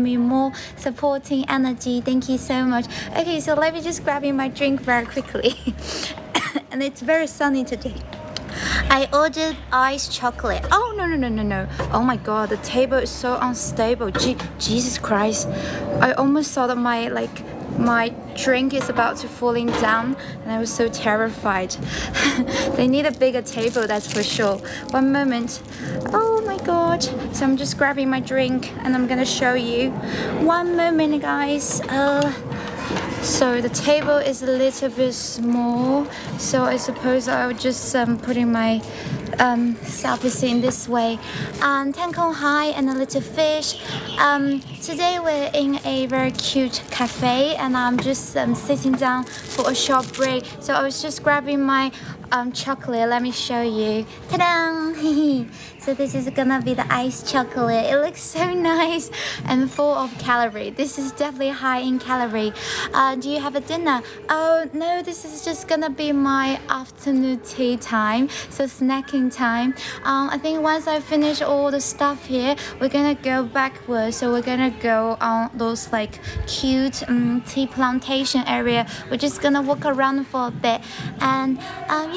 me more supporting energy. Thank you so much. Okay, so let me just grab in my drink very quickly. And it's very sunny today. I ordered iced chocolate. Oh, no. Oh my god, the table is so unstable. Jesus Christ. I almost thought that my drink is about to falling down, and I was so terrified. They need a bigger table, that's for sure. One moment. Oh my god. So I'm just grabbing my drink and I'm gonna show you. One moment, guys. So the table is a little bit small, so I suppose I'll just put in my selfie in this way. Tankong Hai and a little fish. Today we're in a very cute cafe, and I'm just sitting down for a short break. So I was just grabbing my chocolate. Let me show you. Ta-da! So this is gonna be the iced chocolate. It looks so nice and full of calorie. This is definitely high in calorie. Do you have a dinner? Oh no, this is just gonna be my afternoon tea time, so snacking time. I think once I finish all the stuff here, we're gonna go backwards. So we're gonna go on those like cute tea plantation area. We're just gonna walk around for a bit. And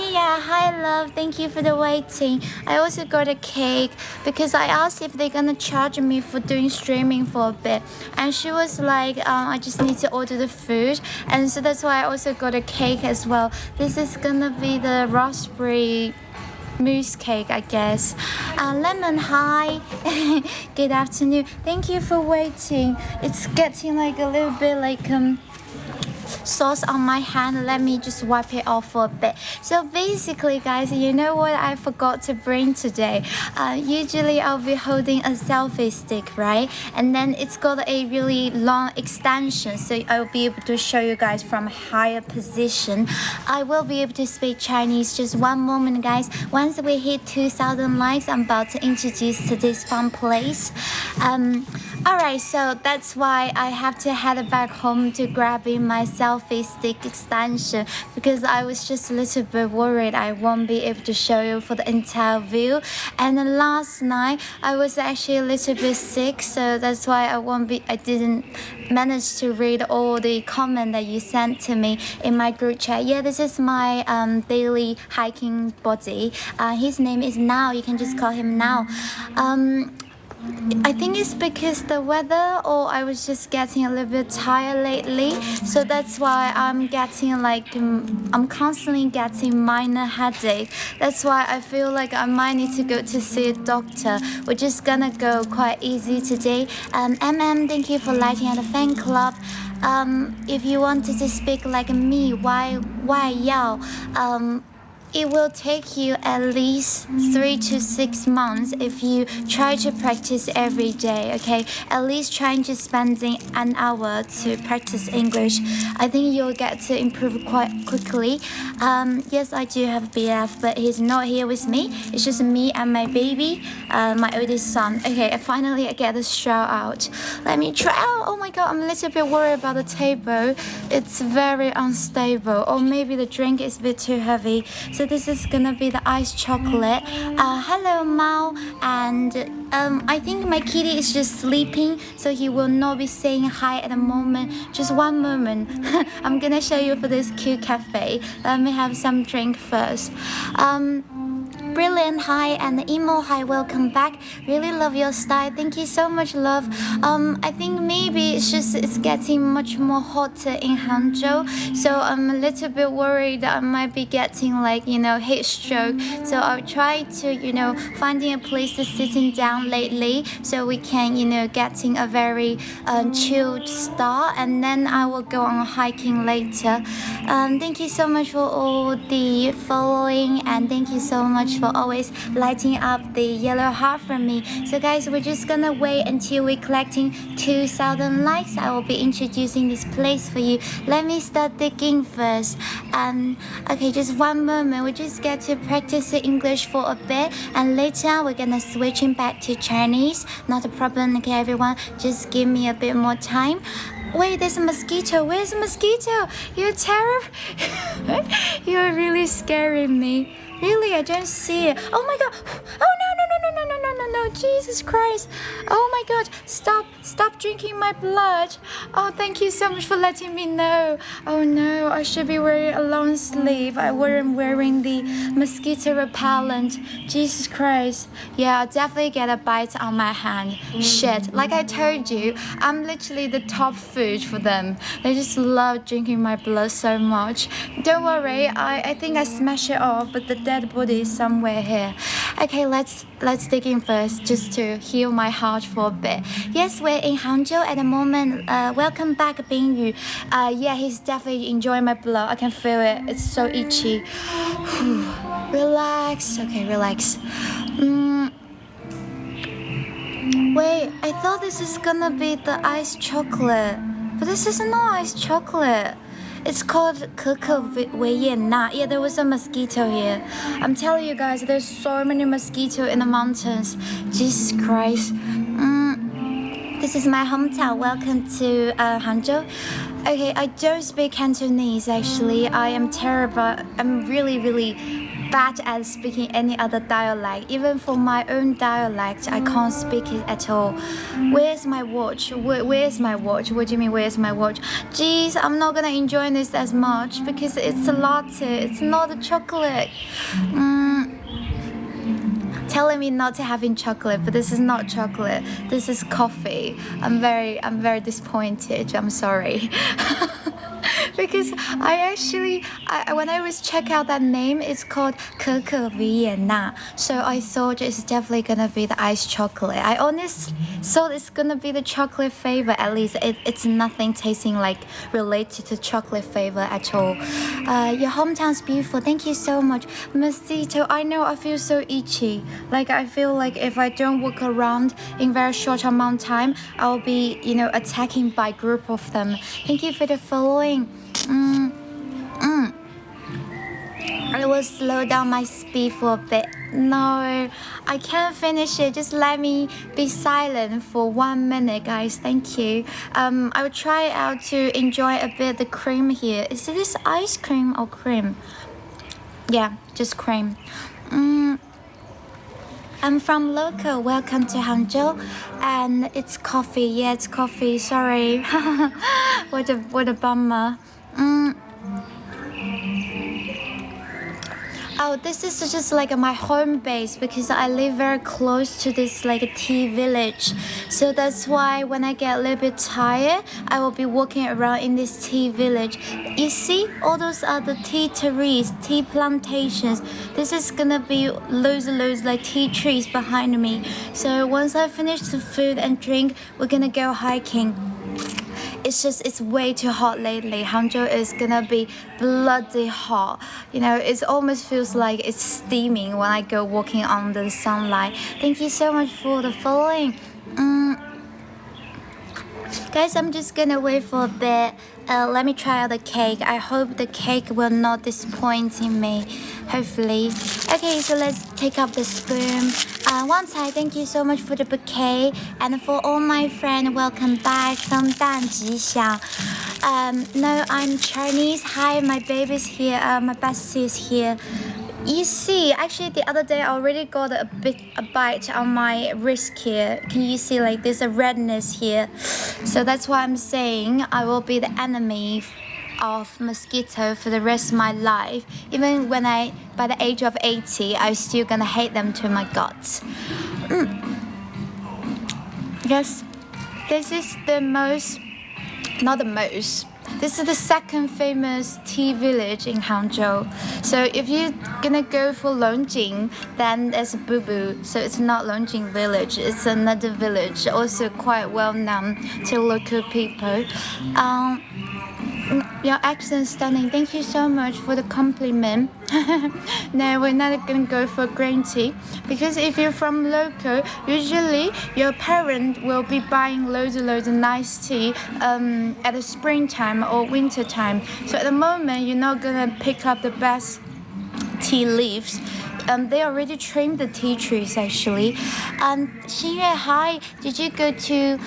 yeah, hi love, thank you for the waiting. I also got a cake because I asked if they're gonna charge me for doing streaming for a bit, and she was like, I just need to order the food, and so that's why I also got a cake as well. This is gonna be the raspberry mousse cake, I guess. Lemon, hi. Good afternoon. Thank you for waiting. It's getting like a little bit like sauce on my hand. Let me just wipe it off for a bit. So basically, guys, you know what I forgot to bring today? Usually I'll be holding a selfie stick, right? And then it's got a really long extension, so I'll be able to show you guys from a higher position. I will be able to speak Chinese. Just one moment, guys. Once we hit 2,000 likes, I'm about to introduce to this fun place. Alright, so that's why I have to head back home to grab in my selfie stick extension, because I was just a little bit worried I won't be able to show you for the entire view. And then last night I was actually a little bit sick, so that's why I didn't manage to read all the comment that you sent to me in my group chat. Yeah, this is my daily hiking buddy. His name is Now. You can just call him Now. I think it's because the weather, or I was just getting a little bit tired lately, so that's why I'm getting like I'm constantly getting minor headache. That's why I feel like I might need to go to see a doctor. We're just gonna go quite easy today. Thank you for lighting at the fan club. If you wanted to speak like me, why Yao? It will take you at least 3 to 6 months if you try to practice every day, okay? At least trying to spending an hour to practice English. I think you'll get to improve quite quickly. Yes, I do have a BF, but he's not here with me. It's just me and my baby, my oldest son. Okay, finally I get the shout out. Let me try. Oh my god, I'm a little bit worried about the table. It's very unstable, or maybe the drink is a bit too heavy. So this is gonna be the iced chocolate. Hello Mao, and I think my kitty is just sleeping, so he will not be saying hi at the moment. Just one moment. I'm gonna show you for this cute cafe. Let me have some drink first. Brilliant, hi, and emo, hi, welcome back. Really love your style. Thank you so much, love. I think maybe it's getting much more hotter in Hangzhou, so I'm a little bit worried that I might be getting heat stroke. So I'll try to finding a place to sitting down lately, so we can getting a very chilled start, and then I will go on hiking later. Thank you so much for all the following, and thank you so much for always lighting up the yellow heart for me. So guys, we're just gonna wait until we're collecting 2,000 likes. I will be introducing this place for you. Let me start digging first. Okay, just one moment. We just get to practice the English for a bit, and later we're gonna switching back to Chinese. Not a problem, okay everyone, just give me a bit more time. Wait, there's a mosquito. Where's the mosquito? You're terrible. You're really scaring me. Really, I don't see it. Oh my god. Oh no. Jesus Christ. Oh my god. Stop. Stop drinking my blood. Oh, thank you so much for letting me know. Oh no, I should be wearing a long sleeve. I weren't wearing the mosquito repellent. Jesus Christ. Yeah, I'll definitely get a bite on my hand. Shit. Like I told you, I'm literally the top food for them. They just love drinking my blood so much. Don't worry, I think I smashed it off, but the dead body is somewhere here. Okay, let's dig in first, just to heal my heart for a bit. Yes, we're in Hangzhou at the moment. Welcome back, Bingyu. Yeah, he's definitely enjoying my blood. I can feel it. It's so itchy. Relax. Okay, relax. Wait, I thought this is gonna be the iced chocolate, but this is not iced chocolate. It's called 可可维也纳. Yeah, there was a mosquito here. I'm telling you guys, there's so many mosquitoes in the mountains. Jesus Christ. This is my hometown. Welcome to Hangzhou. Okay, I don't speak Cantonese actually. I am terrible. I'm really bad at speaking any other dialect. Even for my own dialect, I can't speak it at all. Where's my watch? Where's my watch? What do you mean, where's my watch? Jeez, I'm not gonna enjoy this as much because it's a latte. It's not a chocolate. Telling me not to having chocolate, but this is not chocolate. This is coffee. I'm very disappointed. I'm sorry. Because when I was check out that name, it's called 可可维也纳. So I thought it's definitely gonna be the iced chocolate. I honestly thought it's gonna be the chocolate flavor. At least it's nothing tasting like related to chocolate flavor at all. Your hometown's beautiful. Thank you so much, mosquito. I know I feel so itchy. Like I feel like if I don't walk around in very short amount of time, I'll be attacking by group of them. Thank you for the following. I will slow down my speed for a bit. No, I can't finish it. Just let me be silent for 1 minute, guys. Thank you. I will try out to enjoy a bit the cream here. Is this ice cream or cream? Yeah, just cream. I'm from local. Welcome to Hangzhou, and it's coffee. Yeah, it's coffee. Sorry. What a bummer. Oh, this is just like my home base because I live very close to this like tea village. So that's why when I get a little bit tired, I will be walking around in this tea village. You see, all those are the tea trees, tea plantations. This is gonna be loads like tea trees behind me. So once I finish the food and drink, we're gonna go hiking. It's way too hot lately. Hangzhou is gonna be bloody hot. It almost feels like it's steaming when I go walking under the sunlight. Thank you so much for the following. Guys, I'm just gonna wait for a bit. Let me try out the cake. I hope the cake will not disappoint me. Hopefully. Okay, so let's take up the spoon. Wang Cai, thank you so much for the bouquet. And for all my friends, welcome back from Danjixiang. No, I'm Chinese. Hi, my baby's here. My bestie is here. You see, actually the other day I already got a bite on my wrist here. Can you see like there's a redness here? So that's why I'm saying I will be the enemy of mosquito for the rest of my life. Even when by the age of 80, I'm still gonna hate them to my guts. Yes, this is this is the second famous tea village in Hangzhou. So if you're gonna go for Longjing, then there's a boo-boo. So it's not Longjing village, it's another village, also quite well known to local people. Your accent's stunning. Thank you so much for the compliment. No, we're not gonna go for green tea because if you're from local, usually your parent will be buying loads of nice tea at the springtime or winter time. So at the moment, you're not gonna pick up the best tea leaves. They already trimmed the tea trees actually. Xingyue, hi. Did you go to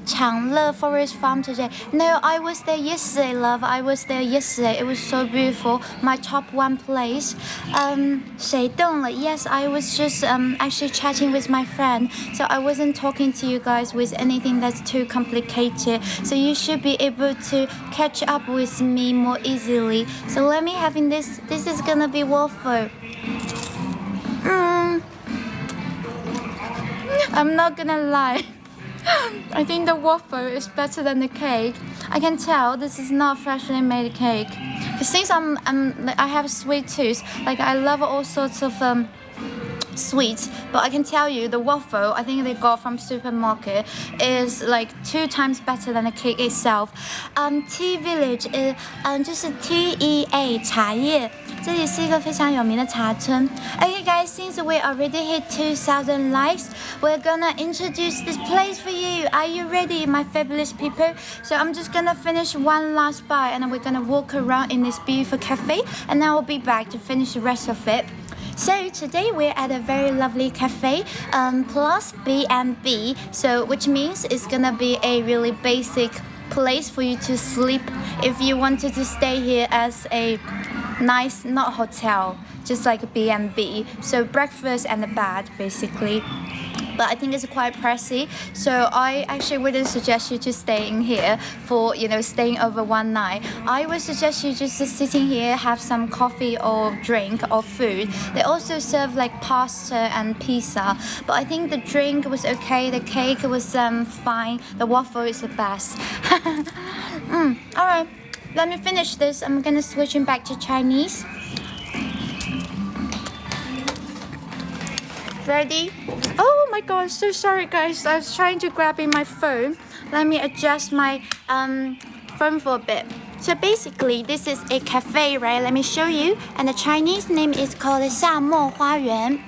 长乐 Forest Farm today. No, I was there yesterday, love. I was there yesterday. It was so beautiful. My top one place. 谁动了? Yes, I was just actually chatting with my friend. So I wasn't talking to you guys with anything that's too complicated. So you should be able to catch up with me more easily. So let me having this. This is gonna be waffle. I'm not gonna lie. I think the waffle is better than the cake. I can tell this is not freshly made cake. Since I have sweet tooth, like I love all sorts of sweets, but I can tell you the waffle I think they got from supermarket is like 2 times better than the cake itself. Tea Village 就是 TEA 茶叶，这里是一个非常有名的茶村。Okay guys, since we already hit 2,000 likes, we're gonna introduce this place for you. Are you ready, my fabulous people? So I'm just gonna finish one last bite and then we're gonna walk around in this beautiful cafe and then we'll be back to finish the rest of it. So today we're at a very lovely cafe, plus B&B, so which means it's gonna be a really basic place for you to sleep if you wanted to stay here as a nice, not hotel, just like a B&B. So breakfast and a bed basically. But I think it's quite pricey, so I actually wouldn't suggest you to stay in here for, you know, staying over one night. I would suggest you just sitting here, have some coffee or drink or food. They also serve like pasta and pizza, but I think the drink was okay, the cake was fine, the waffle is the best. Alright, let me finish this. I'm gonna switch back to Chinese. Ready? Oh my god, so sorry guys, I was trying to grab in my phone. Let me adjust my phone for a bit. So basically this is a cafe, right? Let me show you. And the Chinese name is called 夏末花园.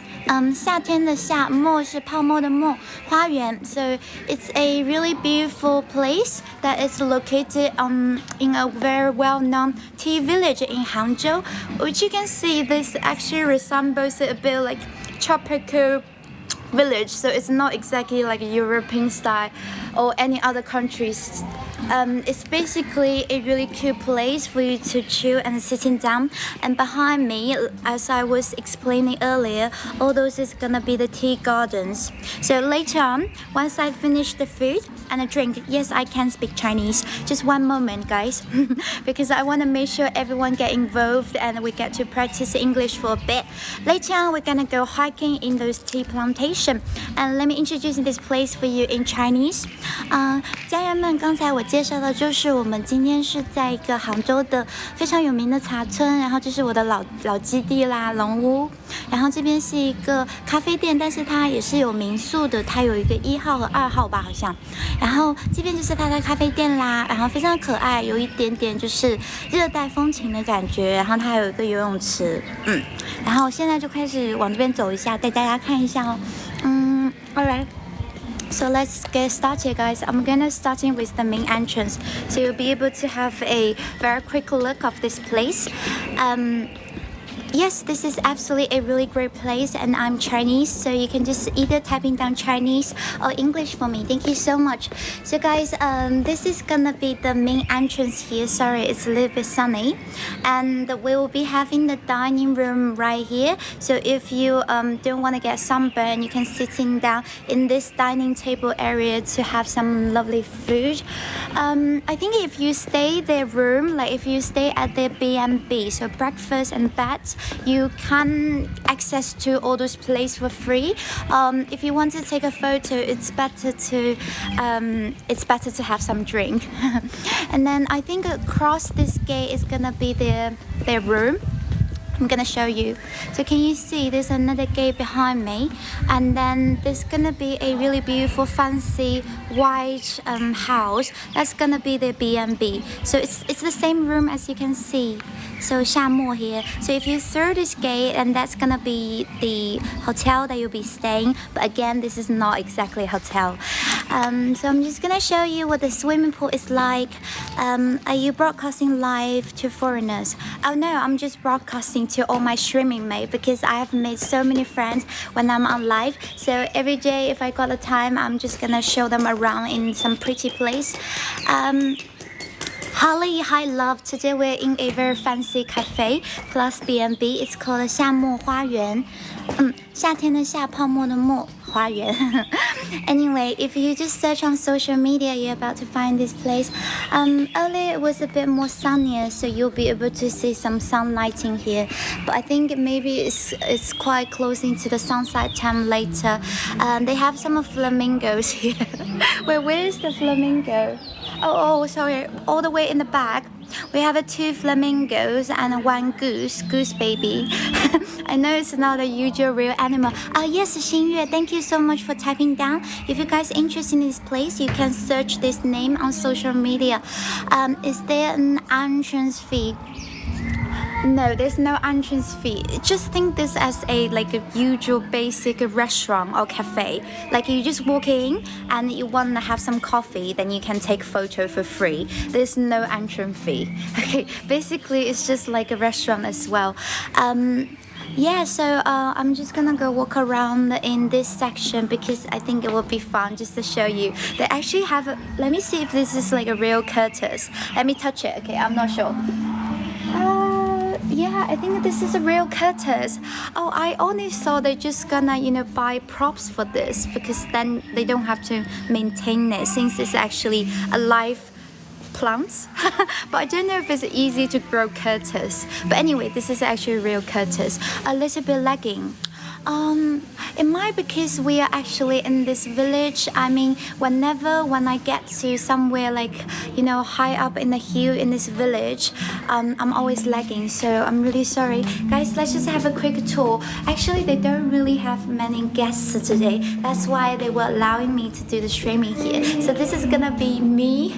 夏天的夏，末是泡沫的沫，花园. So it's a really beautiful place that is located in a very well-known tea village in Hangzhou, which you can see this actually resembles a bit like tropical village, so it's not exactly like a European style or any other countries. It's basically a really cute place for you to chill and sitting down. And behind me, as I was explaining earlier, all those is gonna be the tea gardens. So later on, once I finish the food and a drink, yes, I can speak Chinese. Just one moment, guys, because I want to make sure everyone get involved and we get to practice English for a bit. Later on, we're gonna go hiking in those tea plantation. And let me introduce this place for you in Chinese. 家人们，刚才我介绍的就是我们今天是在一个杭州的非常有名的茶村，然后这是我的老基地啦，龙屋。然后这边是一个咖啡店，但是它也是有民宿的，它有一个1号和2号吧，好像。然后这边就是它的咖啡店啦，然后非常可爱，有一点点就是热带风情的感觉。然后它还有一个游泳池，然后现在就开始往这边走一下，带大家看一下哦。Alright. So let's get started, guys. I'm gonna starting with the main entrance, so you'll be able to have a very quick look of this place. Yes, this is absolutely a really great place, and I'm Chinese, so you can just either typing down Chinese or English for me. Thank you so much. So guys, this is gonna be the main entrance here. Sorry, it's a little bit sunny, and we will be having the dining room right here. So if you don't want to get sunburn, you can sitting down in this dining table area to have some lovely food. I think if you stay their room, like if you stay at their B&B, so breakfast and bed, you can access to all those places for free. If you want to take a photo, it's better to have some drink. And then I think across this gate is gonna be their room. I'm gonna show you. So can you see there's another gate behind me, and then there's gonna be a really beautiful fancy white house that's gonna be the B&B. So it's the same room as you can see. So 夏末 here. So if you through this gate, and that's gonna be the hotel that you'll be staying. But again, this is not exactly a hotel. So I'm just gonna show you what the swimming pool is like. Are you broadcasting live to foreigners? Oh no, I'm just broadcasting listening to all my streaming mate because I have made so many friends when I'm on live. So every day, if I got the time, I'm just gonna show them around in some pretty place. Holly, hi love. Today we're in a very fancy cafe plus B&B. It's called 夏末花园。夏天的夏，泡沫的沫，花园。Anyway, if you just search on social media, you're about to find this place. Earlier it was a bit more sunnier, so you'll be able to see some sunlight in here. But I think maybe it's quite close into the sunset time later. They have some flamingos here. Wait, where is the flamingo? Oh, sorry, all the way in the back. We have 2 flamingos and 1 goose baby. I know it's not a usual real animal. Yes, Xingyue, thank you so much for typing down. If you guys are interested in this place, you can search this name on social media. Is there an entrance fee? No, there's no entrance fee. Just think this as a usual basic restaurant or cafe. Like you just walk in and you want to have some coffee, then you can take photo for free. There's no entrance fee. Okay, basically it's just like a restaurant as well. Yeah, so I'm just gonna go walk around in this section because I think it will be fun just to show you. They actually have let me see if this is like a real curtains. Let me touch it. Okay, I'm not sure. Yeah, I think this is a real curtains. Oh, I only thought they're just gonna, buy props for this because then they don't have to maintain it since it's actually a live plants. But I don't know if it's easy to grow curtains. But anyway, this is actually real curtains. A little bit lagging. It might because we are actually in this village. I mean, when I get to somewhere high up in the hill in this village, I'm always lagging. So I'm really sorry. Guys, let's just have a quick tour. Actually, they don't really have many guests today. That's why they were allowing me to do the streaming here. So this is gonna be me,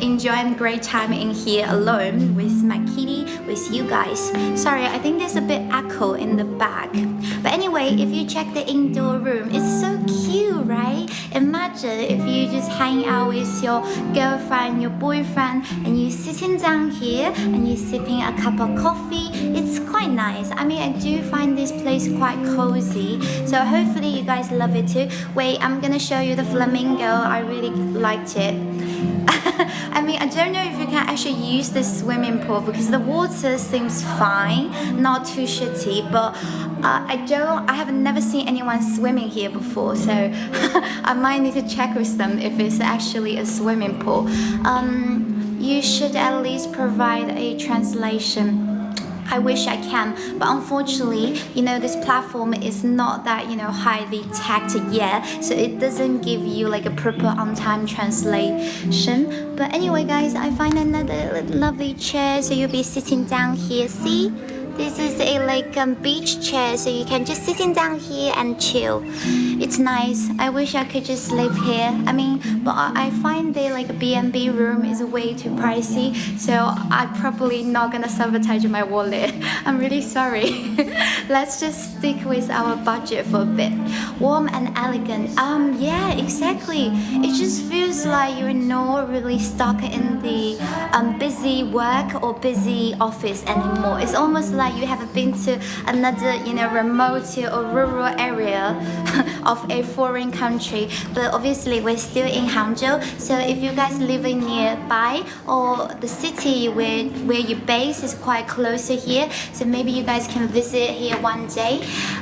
enjoying a great time in here alone with my kitty, with you guys. Sorry, I think there's a bit echo in the back. But anyway, if you check the indoor room, it's so cute, right? Imagine if you just hang out with your girlfriend, your boyfriend, and you're sitting down here and you're sipping a cup of coffee. It's quite nice. I mean, I do find this place quite cozy. So hopefully you guys love it too. Wait, I'm gonna show you the flamingo. I really liked it. I mean, I don't know if you can actually use this swimming pool because the water seems fine, not too shitty, but I have never seen anyone swimming here before, so I might need to check with them if it's actually a swimming pool. You should at least provide a translation. I wish I can, but unfortunately, this platform is not that, highly tagged yet, so it doesn't give you a proper on-time translation. But anyway, guys, I find another lovely chair, so you'll be sitting down here. See? This is a beach chair, so you can just sitting down here and chill. It's nice. I wish I could just sleep here. I mean, but I find the B&B room is way too pricey, so I'm probably not gonna sabotage my wallet. I'm really sorry. Let's just stick with our budget for a bit. Warm and elegant. Yeah, exactly. It just feels like you're not really stuck in the busy work or busy office anymore. It's almost like you have been to another, remote or rural area of a foreign country. But obviously, we're still in Hangzhou. So if you guys live in nearby or the city where you base is quite close to here, so maybe you guys can visit here one day.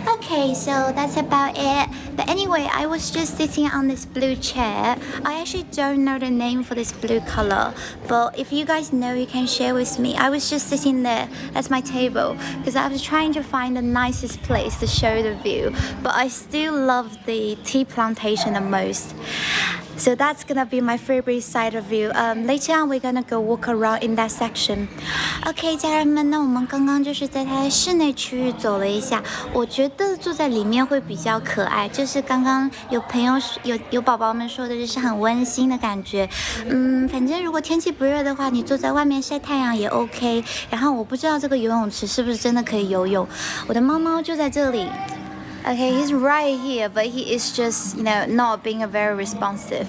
Okay, so that's about it. But anyway, I was just sitting on this blue chair. I actually don't know the name for this blue color, but if you guys know, you can share with me. I was just sitting there. That's my table because I was trying to find the nicest place to show the view, but I still love the tea plantation the most. So that's gonna be my favorite side of view. Later on, we're gonna go walk around in that section. OK， 家人们，那我们刚刚就是在它的室内区域走了一下，我觉得坐在里面会比较可爱。就是刚刚有朋友有宝宝们说的，就是很温馨的感觉。反正如果天气不热的话，你坐在外面晒太阳也 OK。然后我不知道这个游泳池是不是真的可以游泳。我的猫猫就在这里。Okay, he's right here, but he is just, not being very responsive.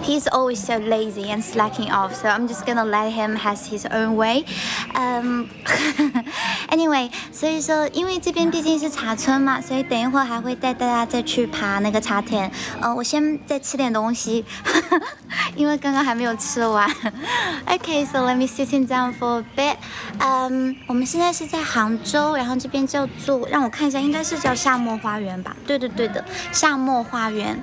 He's always so lazy and slacking off, so I'm just gonna let him has his own way. Anyway， 所以说，因为这边毕竟是茶村嘛，所以等一会儿还会带大家再去爬那个茶田。我先再吃点东西，因为刚刚还没有吃完。Okay, so let me sitting down for a bit. 我们现在是在杭州，然后这边叫做，让我看一下，应该是叫夏末花园吧？对的，夏末花园。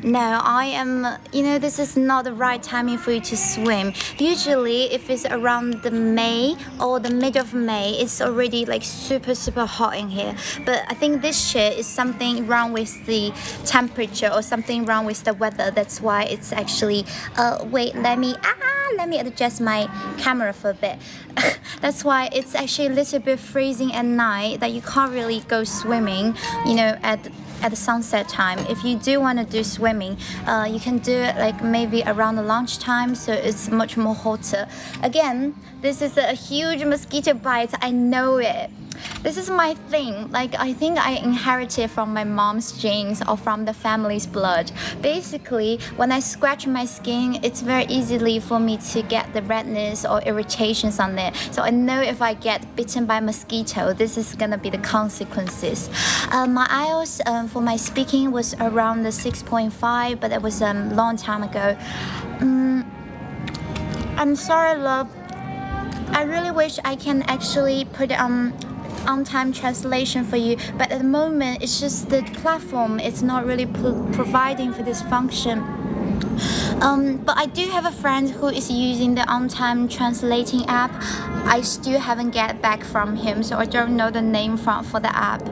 No, I am, this is not the right timing for you to swim. Usually, if it's around the May or the middle of May, it's already like super, super hot in here. But I think this year is something wrong with the temperature or something wrong with the weather. That's why it's actually, wait, let me adjust my camera for a bit. That's why it's actually a little bit freezing at night that you can't really go swimming, at the sunset time. If you do want to do swimming, you can do it like maybe around the lunchtime, so it's much more hotter. Again, this is a huge mosquito bite. I know it. This is my thing. Like, I think I inherited from my mom's genes or from the family's blood. Basically, when I scratch my skin, it's very easily for me to get the redness or irritations on there. So I know if I get bitten by a mosquito, this is gonna be the consequences. My IELTS for my speaking was around the 6.5, but it was a long time ago. I'm sorry, love. I really wish I can actually put it on time translation for you, but at the moment it's just the platform, it's not really providing for this function. But I do have a friend who is using the on-time translating app. I still haven't get back from him, so I don't know the name for the app.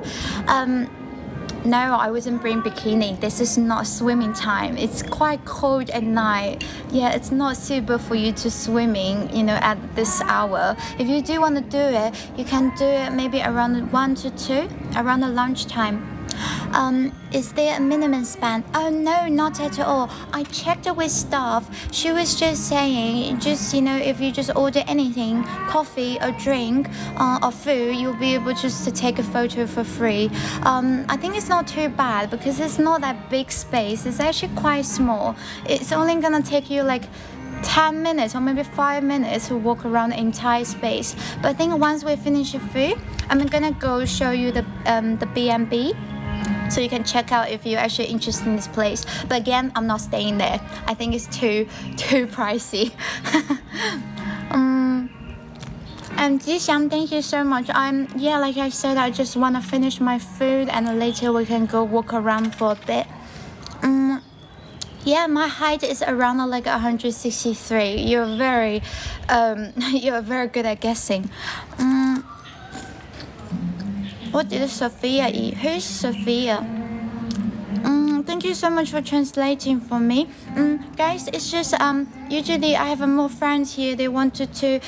No, I wasn't bringing bikini. This is not swimming time. It's quite cold at night. Yeah, it's not suitable for you to swimming, at this hour. If you do want to do it, you can do it maybe around 1 to 2, around the lunchtime. Is there a minimum spend? Oh no, not at all. I checked with staff. She was just saying, if you just order anything, coffee or drink or food, you'll be able just to take a photo for free. I think it's not too bad because it's not that big space. It's actually quite small. It's only gonna take you like 10 minutes or maybe 5 minutes to walk around the entire space. But I think once we finish the food, I'm gonna go show you the B&B. So you can check out if you're actually interested in this place. But again, I'm not staying there. I think it's too pricey. And Jixiang, thank you so much. Like I said, I just want to finish my food and later we can go walk around for a bit. Yeah, my height is around like 163. You're very good at guessing. What did Sophia eat? Who's Sophia? Thank you so much for translating for me. Guys, it's just usually I have more friends here. They wanted to,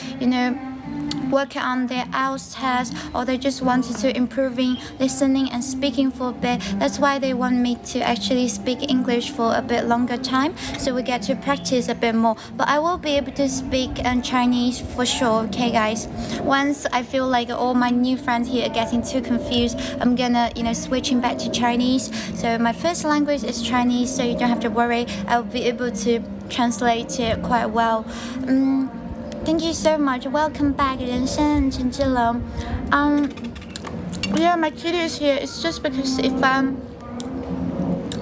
work on their IELTS test, or they just wanted to improving listening and speaking for a bit. That's why they want me to actually speak English for a bit longer time, so we get to practice a bit more. But I will be able to speak Chinese for sure, okay guys? Once I feel like all my new friends here are getting too confused, I'm gonna, switching back to Chinese. So my first language is Chinese, so you don't have to worry. I'll be able to translate it quite well. Thank you so much. Welcome back, 人生陈志龙. Yeah, my kitty is here. It's just because if I'm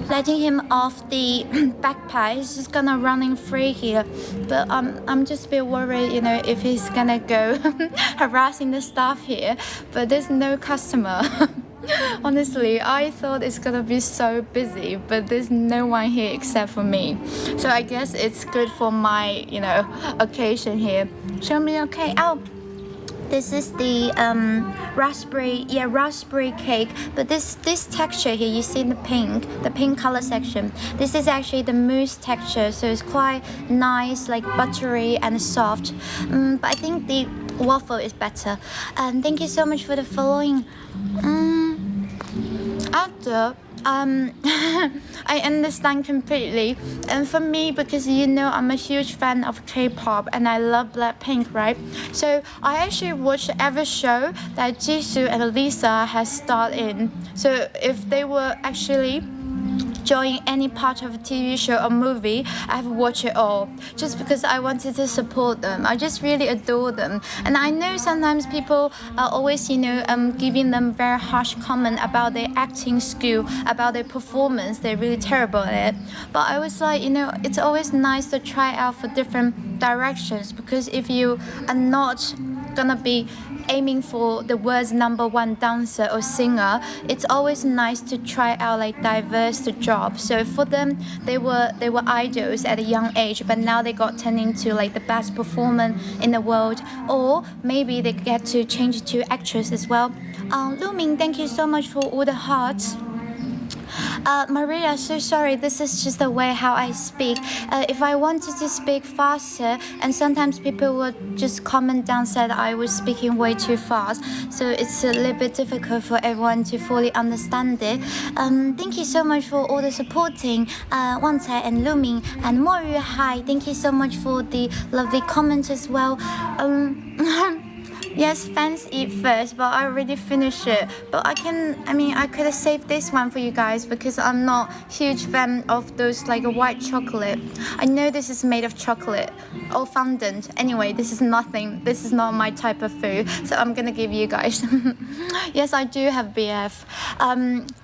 letting him off the backpack, he's just gonna running free here. But I'm just a bit worried, if he's gonna go harassing the staff here. But there's no customer. Honestly, I thought it's gonna be so busy, but there's no one here except for me. So I guess it's good for my, occasion here. Show me, okay. Oh, this is the raspberry cake. But this texture here, you see the pink color section. This is actually the mousse texture, so it's quite nice, like buttery and soft. But I think the waffle is better. Thank you so much for the following. After I understand completely, and for me, because I'm a huge fan of K-pop and I love Blackpink, right? So I actually watch every show that Jisoo and Lisa has starred in. So if they were actually join any part of a TV show or movie, I've watched it all just because I wanted to support them. I just really adore them. And I know sometimes people are always, giving them very harsh comment about their acting skill, about their performance. They're really terrible at it. But I was like, it's always nice to try out for different directions, because if you are not gonna be aiming for the world's #1 dancer or singer, it's always nice to try out like diverse jobs. So for them, they were idols at a young age, but now they got turned into like the best performer in the world, or maybe they get to change to actress as well. Lu Ming, thank you so much for all the hearts. Maria, so sorry, this is just the way how I speak. If I wanted to speak faster, and sometimes people would just comment down said I was speaking way too fast, so it's a little bit difficult for everyone to fully understand it. Thank you so much for all the supporting, Wang Cai and Lu Ming and Mo Yu. Hi, thank you so much for the lovely comments as well. Yes, fans eat first, but I already finished it. But I could have saved this one for you guys because I'm not huge fan of those like a white chocolate. I know this is made of chocolate or fondant. Anyway, this is nothing. This is not my type of food, so I'm gonna give you guys. Yes, I do have BF.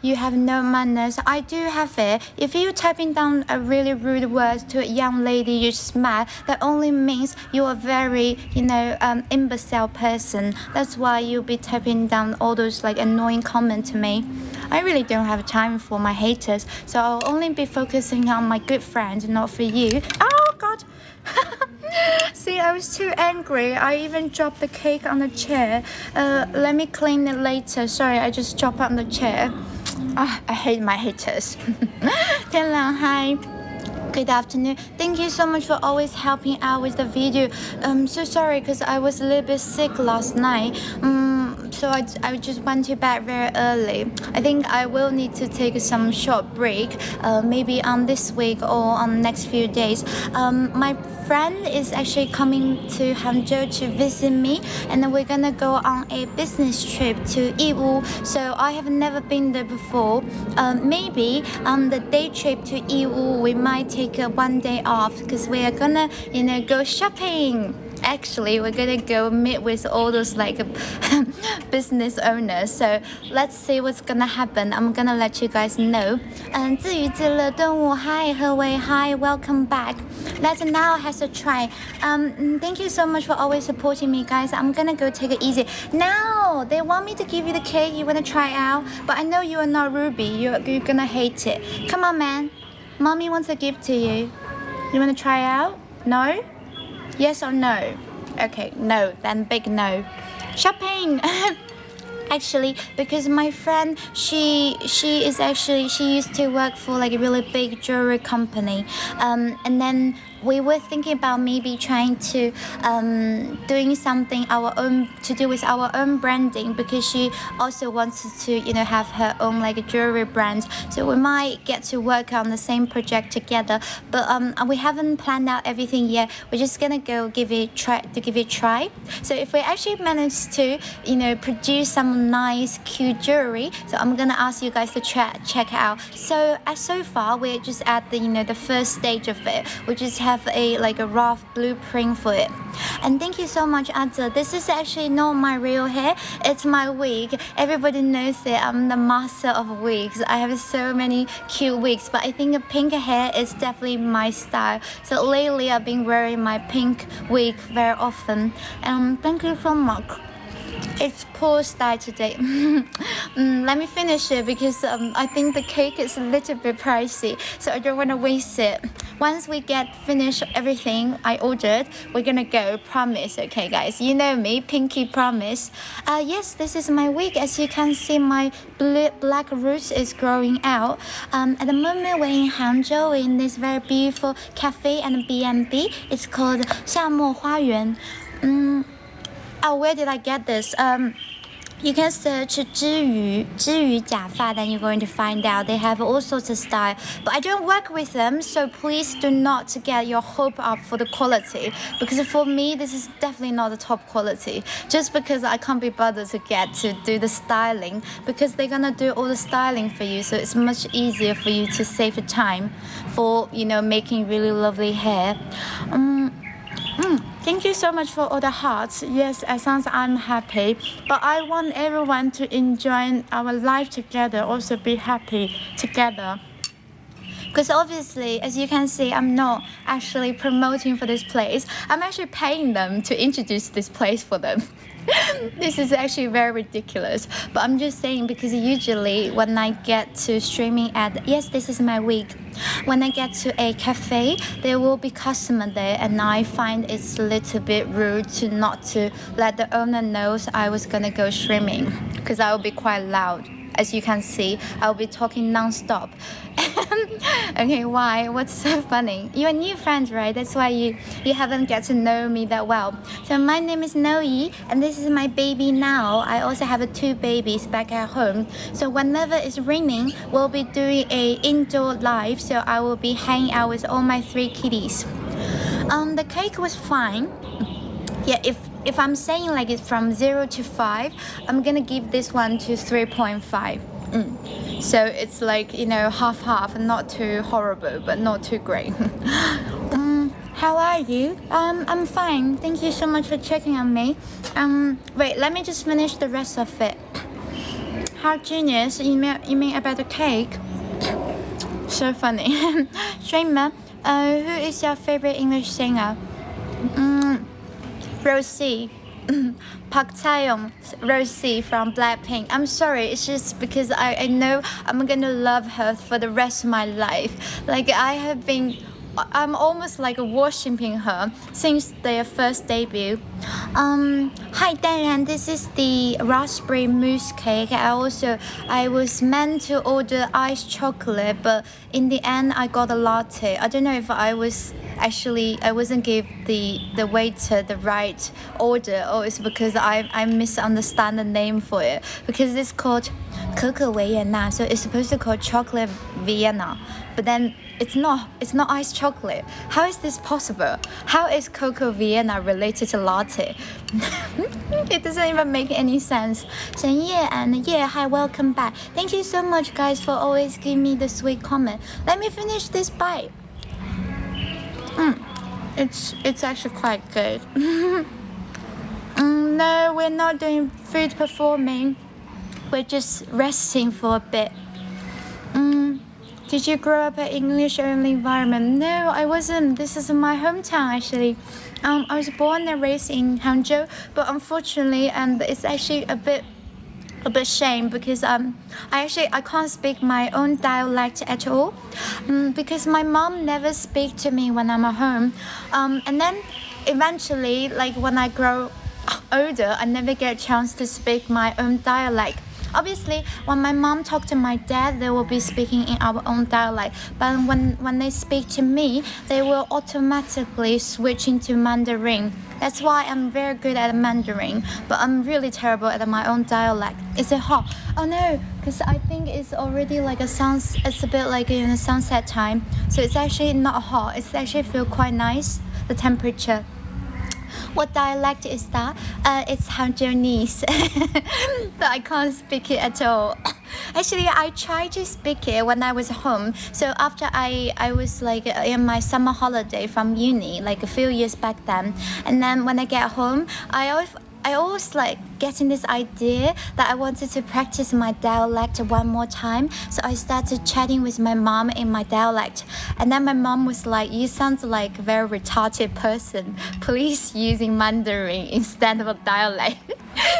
You have no manners. I do have it. If you're typing down a really rude word to a young lady you just met, that only means you are very, imbecile person. That's why you'll be typing down all those like annoying comments to me. I really don't have time for my haters, so I'll only be focusing on my good friends, not for you. Oh God. See, I was too angry. I even dropped the cake on the chair. Let me clean it later. Sorry, I just dropped it on the chair. I hate my haters. Tianlang, hi. Good afternoon. Thank you so much for always helping out with the video. I'm so sorry because I was a little bit sick last night. So I just went to bed very early. I think I will need to take some short break, maybe on this week or on next few days. My friend is actually coming to Hangzhou to visit me, and then we're gonna go on a business trip to Yiwu. So I have never been there before. Maybe on the day trip to Yiwu, we might take one day off because we are gonna, go shopping. Actually, we're gonna go meet with all those like business owners. So let's see what's gonna happen. I'm gonna let you guys know. 自娱自乐动物 Hi, Hui, hi, welcome back. Let's now have a try. Thank you so much for always supporting me, guys. I'm gonna go take it easy. Now they want me to give you the cake. You wanna try out? But I know you are not Ruby. You're gonna hate it. Come on, man. Mommy wants a gift to you. You wanna try out? No? Yes or no? Okay, no, then big no. Shopping! Actually, because my friend, she used to work for like a really big jewelry company, and then we were thinking about maybe trying to doing something our own to do with our own branding, because she also wanted to have her own like jewelry brand. So we might get to work on the same project together, but we haven't planned out everything yet. We're just gonna go give it a try. So if we actually manage to produce some nice cute jewelry, so I'm gonna ask you guys to check it out. So so far we're just at the the first stage of it. We just have a rough blueprint for it. And thank you so much, Adza. This is actually not my real hair, it's my wig. Everybody knows that I'm the master of wigs. I have so many cute wigs, but I think a pink hair is definitely my style. So lately I've been wearing my pink wig very often. Thank you so much. It's poor style today. Let me finish it because I think the cake is a little bit pricey, so I don't want to waste it. Once we get finished everything I ordered, we're gonna go. Promise, okay, guys? You know me, Pinky promise. Yes, this is my wig. As you can see, my black roots is growing out. At the moment, we're in Hangzhou in this very beautiful cafe and B&B. It's called 夏末花园. Oh, where did I get this? You can search 之语假发, then you're going to find out they have all sorts of style. But I don't work with them, so please do not get your hope up for the quality. Because for me, this is definitely not the top quality. Just because I can't be bothered to get to do the styling, because they're gonna do all the styling for you, so it's much easier for you to save the time for making really lovely hair. Thank you so much for all the hearts. Yes, as long as I'm happy. But I want everyone to enjoy our life together, also be happy together. Because obviously, as you can see, I'm not actually promoting for this place. I'm actually paying them to introduce this place for them. This is actually very ridiculous. But I'm just saying, because usually when I get to streaming at, yes, this is my wig. When I get to a cafe, there will be customer there, and I find it's a little bit rude to not to let the owner knows I was gonna go streaming, because I will be quite loud. As you can see, I'll be talking non-stop. Okay, why? What's so funny? You're a new friend, right? That's why you haven't get to know me that well. So my name is Noe, and this is my baby now. I also have 2 babies back at home. So whenever it's raining, we'll be doing a indoor live. So I will be hanging out with all my 3 kitties. The cake was fine. Yeah, if I'm saying like it's from 0 to 5, I'm gonna give this one to 3.5. So it's like half, not too horrible, but not too great. How are you? I'm fine. Thank you so much for checking on me. Wait, let me just finish the rest of it. How genius? You mean about the cake? So funny. Streamer, who is your favorite English singer? Rosie. Park Taeyong, Rosie from Blackpink. I'm sorry, it's just because I know I'm gonna love her for the rest of my life. Like I'm almost like worshipping her since their first debut. Hi Dan, this is the raspberry mousse cake. I was meant to order iced chocolate, but in the end I got a latte. I don't know if I wasn't give the waiter the right order, or it's because I misunderstand the name for it, because it's called Cocoa Vienna, so it's supposed to call chocolate Vienna, but then it's not iced chocolate. How is this possible? How is Cocoa Vienna related to latte? It doesn't even make any sense. So hi, welcome back. Thank you so much guys for always giving me the sweet comment. Let me finish this bite. It's actually quite good. No, we're not doing food performing. We're just resting for a bit. Did you grow up in English only environment? No, I wasn't. This is my hometown actually. I was born and raised in Hangzhou, but unfortunately, it's actually a bit shame, because I can't speak my own dialect at all, because my mom never speak to me when I'm at home, and then eventually, like when I grow older, I never get a chance to speak my own dialect. Obviously, when my mom talk to my dad, they will be speaking in our own dialect. But when they speak to me, they will automatically switch into Mandarin. That's why I'm very good at Mandarin, but I'm really terrible at my own dialect. Is it hot? Oh no, because I think it's already like it's a bit like sunset time. So it's actually not hot. It's actually feel quite nice, the temperature. What dialect is that? It's Hangzhounese, but I can't speak it at all. Actually, I tried to speak it when I was home. So after I was like in my summer holiday from uni, like a few years back then, and then when I get home, I always like getting this idea that I wanted to practice my dialect one more time. So I started chatting with my mom in my dialect, and then my mom was like, "You sound like a very retarded person. Please using Mandarin instead of a dialect."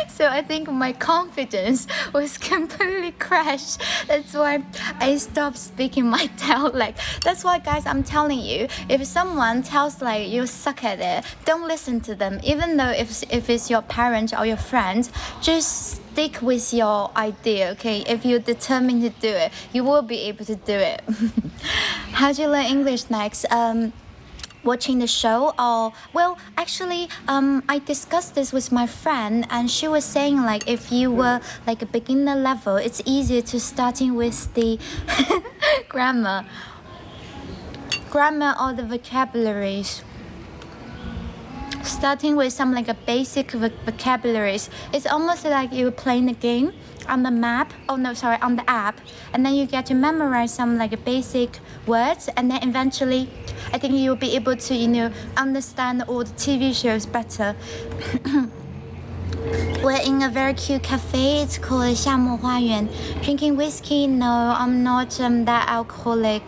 So I think my confidence was completely crashed. That's why I stopped speaking my dialect. That's why, guys, I'm telling you, if someone tells like you suck at it, don't listen to them. Even though if it's your parent or your friend, just stick with your idea, okay? If you're determined to do it, you will be able to do it. How do you learn English next? watching the show, or well, actually I discussed this with my friend, and she was saying like if you were like a beginner level, it's easier to starting with the grammar or the vocabularies, starting with some like a basic vocabularies. It's almost like you're playing the game on the map, on the app, and then you get to memorize some like a basic words, and then eventually I think you'll be able to understand all the TV shows better. We're in a very cute cafe. It's called 夏末花园. Drinking whiskey? No, I'm not that alcoholic.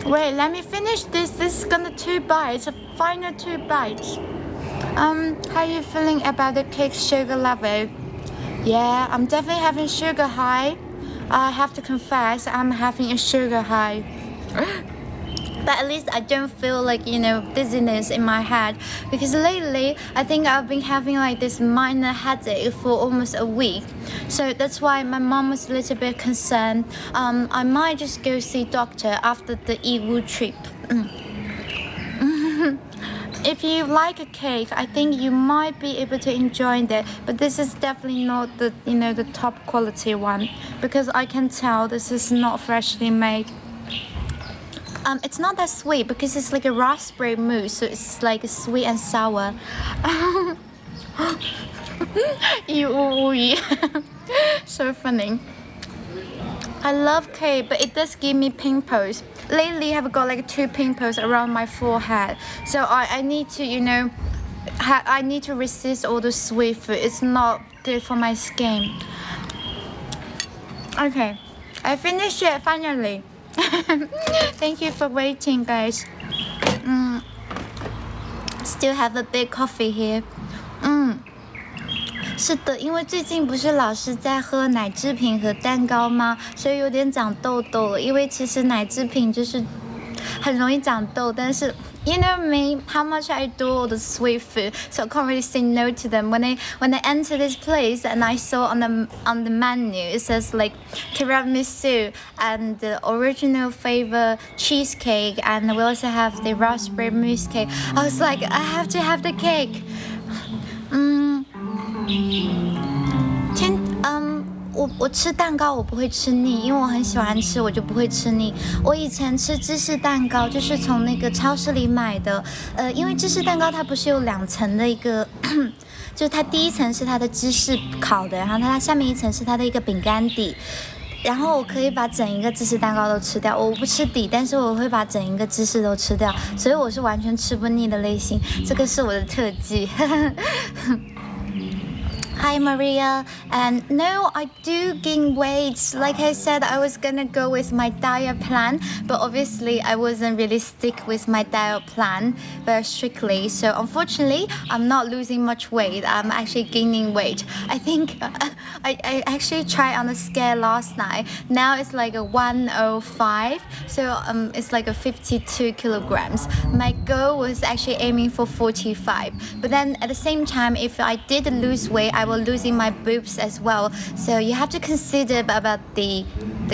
Wait, let me finish this. This is gonna 2 bites. Final 2 bites. How are you feeling about the cake sugar level? Yeah, I'm definitely having sugar high. I have to confess, I'm having a sugar high. But at least I don't feel like, dizziness in my head. Because lately, I think I've been having like this minor headache for almost a week. So that's why my mom was a little bit concerned. I might just go see doctor after the Yiwu trip. If you like a cake, I think you might be able to enjoy it. But this is definitely not the, the top quality one. Because I can tell this is not freshly made. It's not that sweet because it's like a raspberry mousse, so it's like sweet and sour. So funny. I love cake, but it does give me pimples. Lately, I've got like 2 pimples around my forehead, so I need to, I need to resist all the sweet food. It's not good for my skin. Okay, I finished it finally. Thank you for waiting, guys. Still have a big coffee here. 是的，因为最近不是老是在喝奶制品和蛋糕吗？所以有点长痘痘了。因为其实奶制品就是很容易长痘，但是 you know me, how much I do all the sweet food, so I can't really say no to them. When I enter this place and I saw on the menu it says like tiramisu and the original flavor cheesecake, and we also have the raspberry mousse cake. I was like, I have to have the cake. 我吃蛋糕我不会吃腻，因为我很喜欢吃，我就不会吃腻。我以前吃芝士蛋糕就是从那个超市里买的，因为芝士蛋糕它不是有2层的一个，就是它第一层是它的芝士烤的，然后它下面一层是它的一个饼干底。然后我可以把整一个芝士蛋糕都吃掉，我不吃底，但是我会把整一个芝士都吃掉，所以我是完全吃不腻的类型，这个是我的特技。Hi Maria, and no, I do gain weight. Like I said, I was gonna go with my diet plan, but obviously I wasn't really stick with my diet plan very strictly. So unfortunately, I'm not losing much weight. I'm actually gaining weight. I think I actually tried on the scale last night. Now it's like a 105, so it's like a 52 kilograms. My goal was actually aiming for 45, but then at the same time, if I did lose weight, I will losing my boobs as well. So you have to consider about the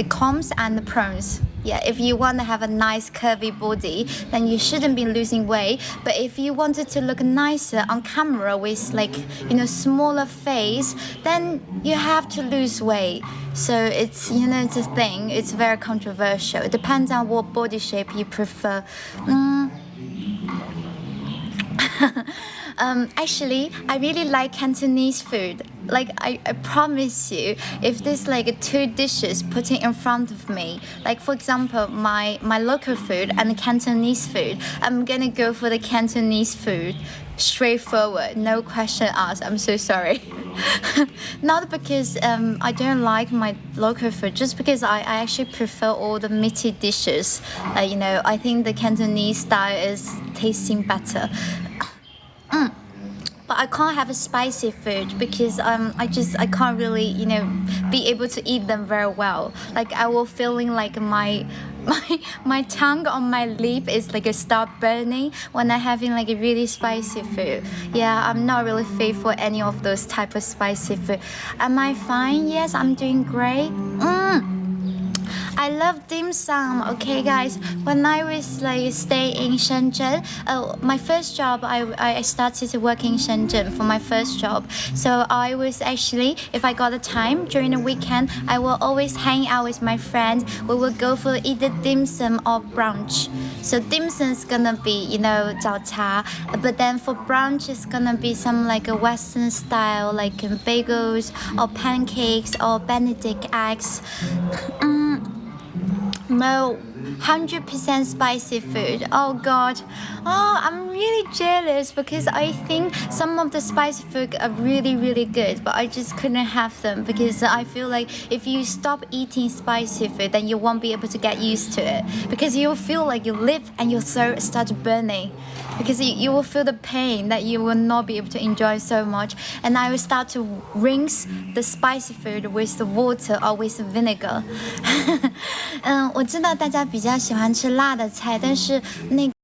cons and the pros. Yeah, if you want to have a nice curvy body, then you shouldn't be losing weight. But if you wanted to look nicer on camera with like, smaller face, then you have to lose weight. So it's, it's a thing. It's very controversial. It depends on what body shape you prefer. Actually, I really like Cantonese food. Like I promise you, if there's like 2 dishes putting in front of me, like for example my local food and the Cantonese food, I'm gonna go for the Cantonese food. Straightforward, no question asked. I'm so sorry. Not because I don't like my local food, just because I actually prefer all the meaty dishes. I think the Cantonese style is tasting better. But I can't have a spicy food because I can't really be able to eat them very well. Like I will feeling like my tongue on my lip is like start burning when I'm having like a really spicy food. Yeah, I'm not really fit for any of those type of spicy food. Am I fine? Yes, I'm doing great. I love dim sum. Okay, guys. When I was like staying in Shenzhen, my first job, I started working in Shenzhen for my first job. So I was actually, if I got the time during the weekend, I will always hang out with my friends. We will go for either dim sum or brunch. So dim sum is gonna be, you know, 早茶, but then for brunch it's gonna be some like a Western style, like bagels or pancakes or Benedict eggs. No, 100% spicy food. Oh god. Oh, I'm really jealous because I think some of the spicy food are really good, but I just couldn't have them because I feel like if you stop eating spicy food, then you won't be able to get used to it because you'll feel like your lip and your throat start burning because you will feel the pain that you will not be able to enjoy so much. And I will start to rinse the spicy food with the water or with vinegar. 我知道大家比较喜欢吃辣的菜，但是那